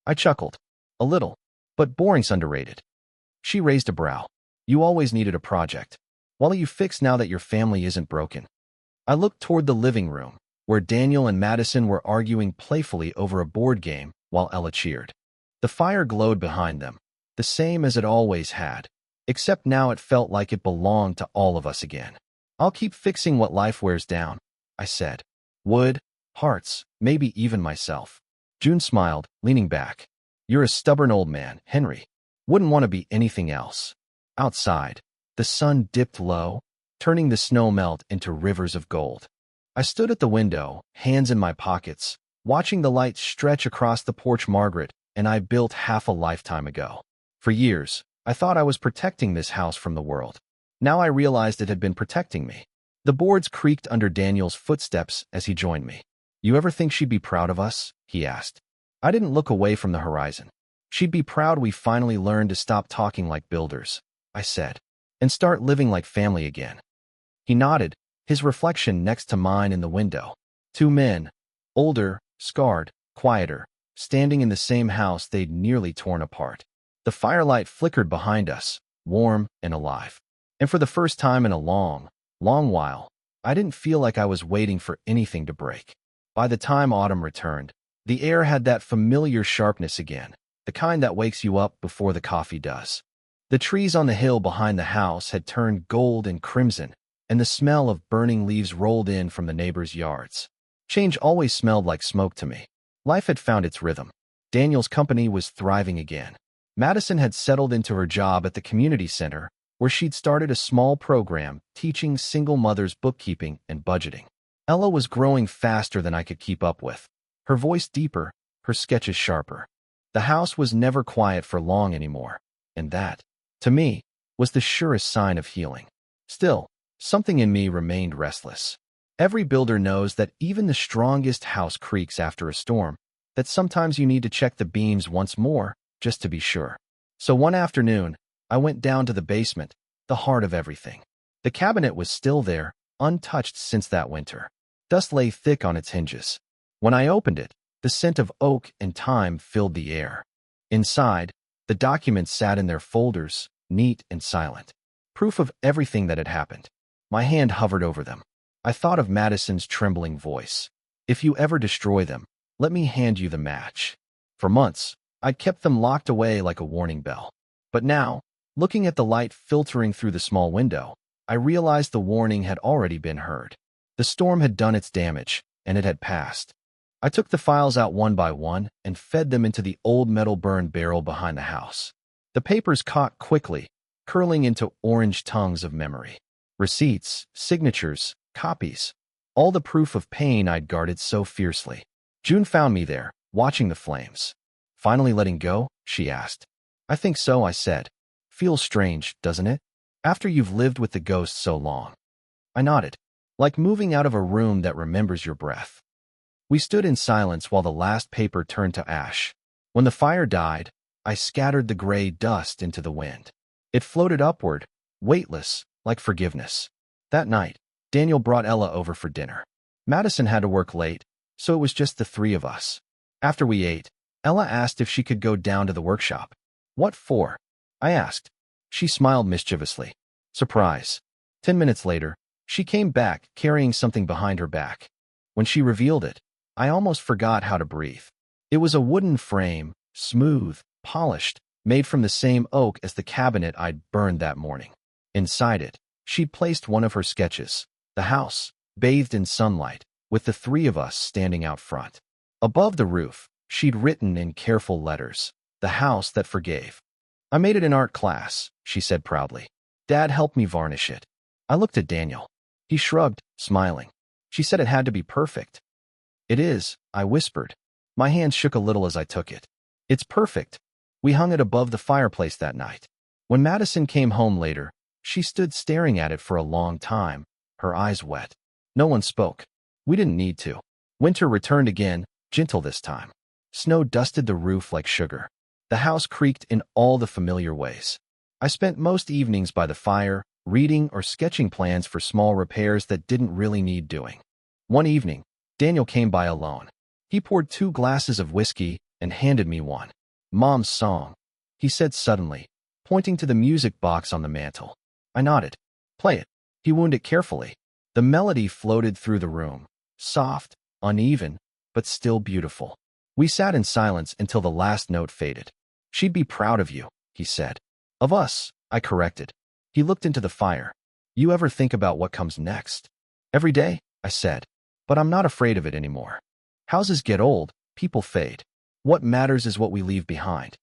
I chuckled. A little. But boring's underrated. She raised a brow. You always needed a project. What will you fix now that your family isn't broken? I looked toward the living room, where Daniel and Madison were arguing playfully over a board game while Ella cheered. The fire glowed behind them, the same as it always had, except now it felt like it belonged to all of us again. I'll keep fixing what life wears down, I said. Wood, hearts, maybe even myself. June smiled, leaning back. You're a stubborn old man, Henry. Wouldn't want to be anything else. Outside, the sun dipped low, turning the snow melt into rivers of gold. I stood at the window, hands in my pockets, watching the light stretch across the porch Margaret and I built half a lifetime ago. For years, I thought I was protecting this house from the world. Now I realized it had been protecting me. The boards creaked under Daniel's footsteps as he joined me. You ever think she'd be proud of us? He asked. I didn't look away from the horizon. She'd be proud we finally learned to stop talking like builders, I said, and start living like family again. He nodded, his reflection next to mine in the window. Two men, older, scarred, quieter, standing in the same house they'd nearly torn apart. The firelight flickered behind us, warm and alive. And for the first time in a long, long while, I didn't feel like I was waiting for anything to break. By the time autumn returned, the air had that familiar sharpness again, the kind that wakes you up before the coffee does. The trees on the hill behind the house had turned gold and crimson, and the smell of burning leaves rolled in from the neighbors' yards. Change always smelled like smoke to me. Life had found its rhythm. Daniel's company was thriving again. Madison had settled into her job at the community center, where she'd started a small program teaching single mothers bookkeeping and budgeting. Ella was growing faster than I could keep up with. Her voice deeper, her sketches sharper. The house was never quiet for long anymore, and that, to me, was the surest sign of healing. Still, something in me remained restless. Every builder knows that even the strongest house creaks after a storm, that sometimes you need to check the beams once more, just to be sure. So one afternoon, I went down to the basement, the heart of everything. The cabinet was still there, untouched since that winter. Dust lay thick on its hinges. When I opened it, the scent of oak and thyme filled the air. Inside, the documents sat in their folders, neat and silent. Proof of everything that had happened. My hand hovered over them. I thought of Madison's trembling voice. If you ever destroy them, let me hand you the match. For months, I'd kept them locked away like a warning bell. But now, looking at the light filtering through the small window, I realized the warning had already been heard. The storm had done its damage, and it had passed. I took the files out one by one and fed them into the old metal burn barrel behind the house. The papers caught quickly, curling into orange tongues of memory. Receipts, signatures, copies. All the proof of pain I'd guarded so fiercely. June found me there, watching the flames. "Finally letting go?" she asked. "I think so," I said. "Feels strange, doesn't it? After you've lived with the ghost so long." I nodded. "Like moving out of a room that remembers your breath." We stood in silence while the last paper turned to ash. When the fire died, I scattered the gray dust into the wind. It floated upward, weightless, like forgiveness. That night, Daniel brought Ella over for dinner. Madison had to work late, so it was just the three of us. After we ate, Ella asked if she could go down to the workshop. "What for?" I asked. She smiled mischievously. "Surprise." 10 minutes later, she came back carrying something behind her back. When she revealed it, I almost forgot how to breathe. It was a wooden frame, smooth, polished, made from the same oak as the cabinet I'd burned that morning. Inside it, she'd placed one of her sketches, the house, bathed in sunlight, with the three of us standing out front. Above the roof, she'd written in careful letters, "The house that forgave." "I made it in art class," she said proudly. "Dad helped me varnish it." I looked at Daniel. He shrugged, smiling. "She said it had to be perfect." "It is," I whispered. My hands shook a little as I took it. "It's perfect." We hung it above the fireplace that night. When Madison came home later, she stood staring at it for a long time, her eyes wet. No one spoke. We didn't need to. Winter returned again, gentle this time. Snow dusted the roof like sugar. The house creaked in all the familiar ways. I spent most evenings by the fire, reading or sketching plans for small repairs that didn't really need doing. One evening, Daniel came by alone. He poured 2 glasses of whiskey and handed me one. "Mom's song," he said suddenly, pointing to the music box on the mantel. I nodded. "Play it." He wound it carefully. The melody floated through the room, soft, uneven, but still beautiful. We sat in silence until the last note faded. "She'd be proud of you," he said. "Of us," I corrected. He looked into the fire. "You ever think about what comes next?" "Every day," I said. "But I'm not afraid of it anymore. Houses get old, people fade. What matters is what we leave behind."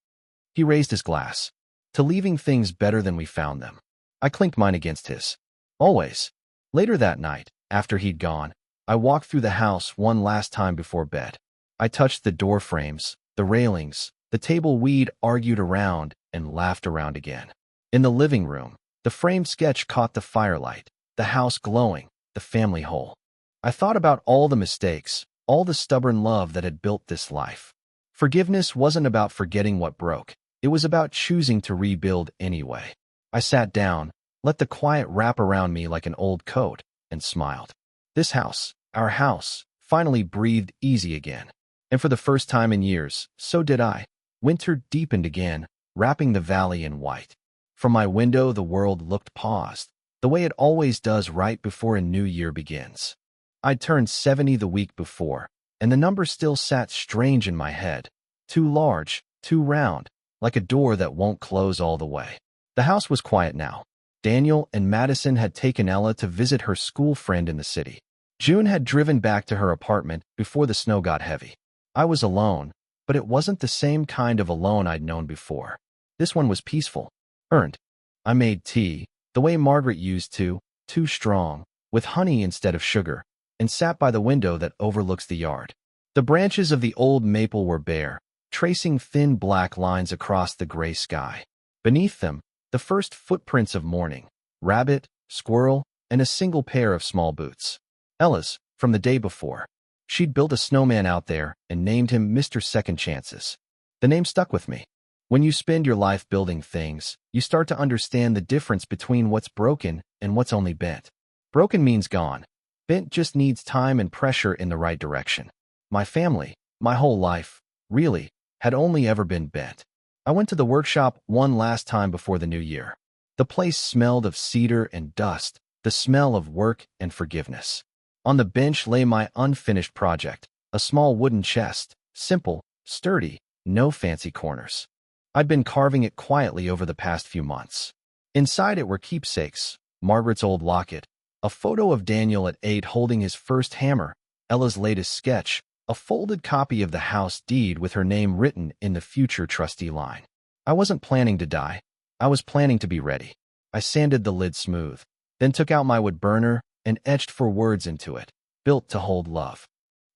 He raised his glass. "To leaving things better than we found them." I clinked mine against his. "Always." Later that night, after he'd gone, I walked through the house one last time before bed. I touched the door frames, the railings, the table we'd argued around and laughed around again. In the living room, the framed sketch caught the firelight, the house glowing, the family whole. I thought about all the mistakes, all the stubborn love that had built this life. Forgiveness wasn't about forgetting what broke. It was about choosing to rebuild anyway. I sat down, let the quiet wrap around me like an old coat, and smiled. This house, our house, finally breathed easy again. And for the first time in years, so did I. Winter deepened again, wrapping the valley in white. From my window, the world looked paused, the way it always does right before a new year begins. I'd turned 70 the week before, and the number still sat strange in my head. Too large, too round, like a door that won't close all the way. The house was quiet now. Daniel and Madison had taken Ella to visit her school friend in the city. June had driven back to her apartment before the snow got heavy. I was alone, but it wasn't the same kind of alone I'd known before. This one was peaceful, earned. I made tea, the way Margaret used to, too strong, with honey instead of sugar, and sat by the window that overlooks the yard. The branches of the old maple were bare, tracing thin black lines across the gray sky. Beneath them, the first footprints of morning, rabbit, squirrel, and a single pair of small boots. Ella's, from the day before. She'd built a snowman out there and named him Mr. Second Chances. The name stuck with me. When you spend your life building things, you start to understand the difference between what's broken and what's only bent. Broken means gone. Bent just needs time and pressure in the right direction. My family, my whole life, really, had only ever been bent. I went to the workshop one last time before the new year. The place smelled of cedar and dust, the smell of work and forgiveness. On the bench lay my unfinished project, a small wooden chest, simple, sturdy, no fancy corners. I'd been carving it quietly over the past few months. Inside it were keepsakes, Margaret's old locket, a photo of Daniel at 8 holding his first hammer, Ella's latest sketch, a folded copy of the house deed with her name written in the future trustee line. I wasn't planning to die. I was planning to be ready. I sanded the lid smooth, then took out my wood burner and etched 4 words into it, built to hold love.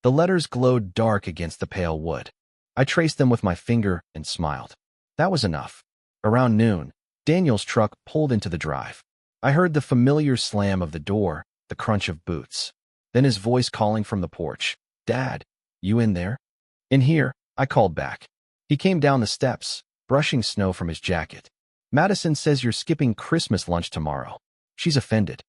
The letters glowed dark against the pale wood. I traced them with my finger and smiled. That was enough. Around noon, Daniel's truck pulled into the drive. I heard the familiar slam of the door, the crunch of boots. Then his voice calling from the porch. "Dad, you in there?" "In here," I called back. He came down the steps, brushing snow from his jacket. "Madison says you're skipping Christmas lunch tomorrow." She's offended.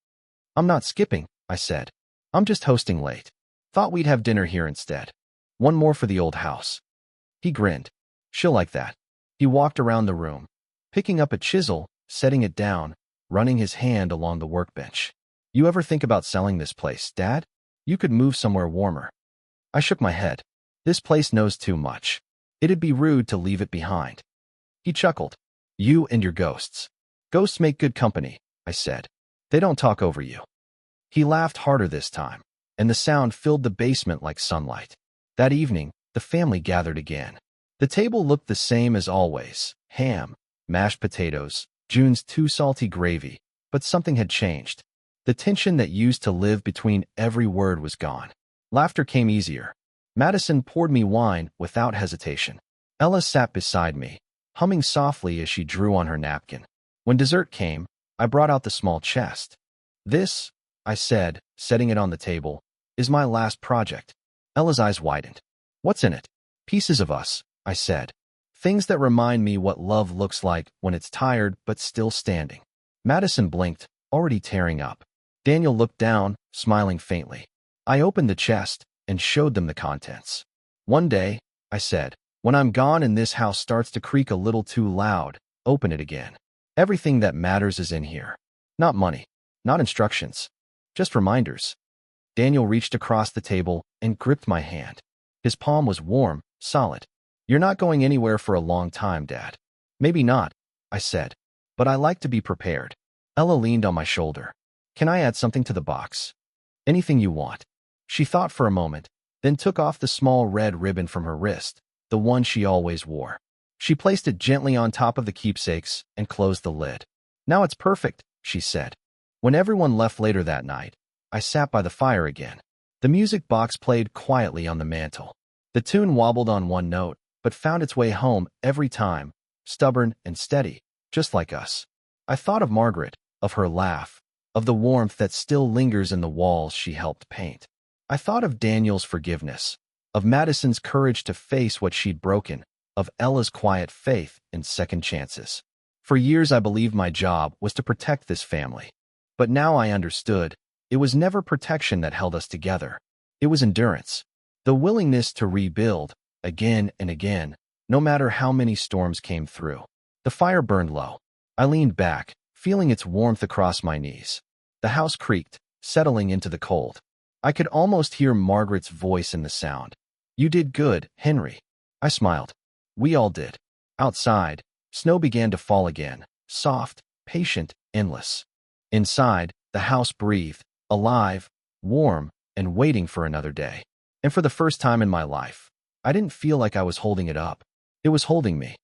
"I'm not skipping," I said. "I'm just hosting late. Thought we'd have dinner here instead. One more for the old house." He grinned. "She'll like that." He walked around the room, picking up a chisel, setting it down, running his hand along the workbench. "You ever think about selling this place, Dad? You could move somewhere warmer." I shook my head. "This place knows too much. It'd be rude to leave it behind." He chuckled. "You and your ghosts." "Ghosts make good company," I said. "They don't talk over you." He laughed harder this time, and the sound filled the basement like sunlight. That evening, the family gathered again. The table looked the same as always: ham, mashed potatoes, June's too salty gravy, but something had changed. The tension that used to live between every word was gone. Laughter came easier. Madison poured me wine without hesitation. Ella sat beside me, humming softly as she drew on her napkin. When dessert came, I brought out the small chest. "This," I said, setting it on the table, "is my last project." Ella's eyes widened. "What's in it?" "Pieces of us," I said. "Things that remind me what love looks like when it's tired but still standing." Madison blinked, already tearing up. Daniel looked down, smiling faintly. I opened the chest and showed them the contents. "One day," I said, "when I'm gone and this house starts to creak a little too loud, open it again. Everything that matters is in here. Not money, not instructions, just reminders." Daniel reached across the table and gripped my hand. His palm was warm, solid. "You're not going anywhere for a long time, Dad." "Maybe not," I said, "but I like to be prepared." Ella leaned on my shoulder. "Can I add something to the box?" "Anything you want." She thought for a moment, then took off the small red ribbon from her wrist, the one she always wore. She placed it gently on top of the keepsakes and closed the lid. "Now it's perfect," she said. When everyone left later that night, I sat by the fire again. The music box played quietly on the mantel. The tune wobbled on one note, but found its way home every time, stubborn and steady, just like us. I thought of Margaret, of her laugh, of the warmth that still lingers in the walls she helped paint. I thought of Daniel's forgiveness, of Madison's courage to face what she'd broken, of Ella's quiet faith in second chances. For years I believed my job was to protect this family. But now I understood, it was never protection that held us together. It was endurance. The willingness to rebuild, again and again, no matter how many storms came through. The fire burned low. I leaned back, feeling its warmth across my knees. The house creaked, settling into the cold. I could almost hear Margaret's voice in the sound. "You did good, Henry." I smiled. We all did. Outside, snow began to fall again, soft, patient, endless. Inside, the house breathed, alive, warm, and waiting for another day. And for the first time in my life, I didn't feel like I was holding it up. It was holding me.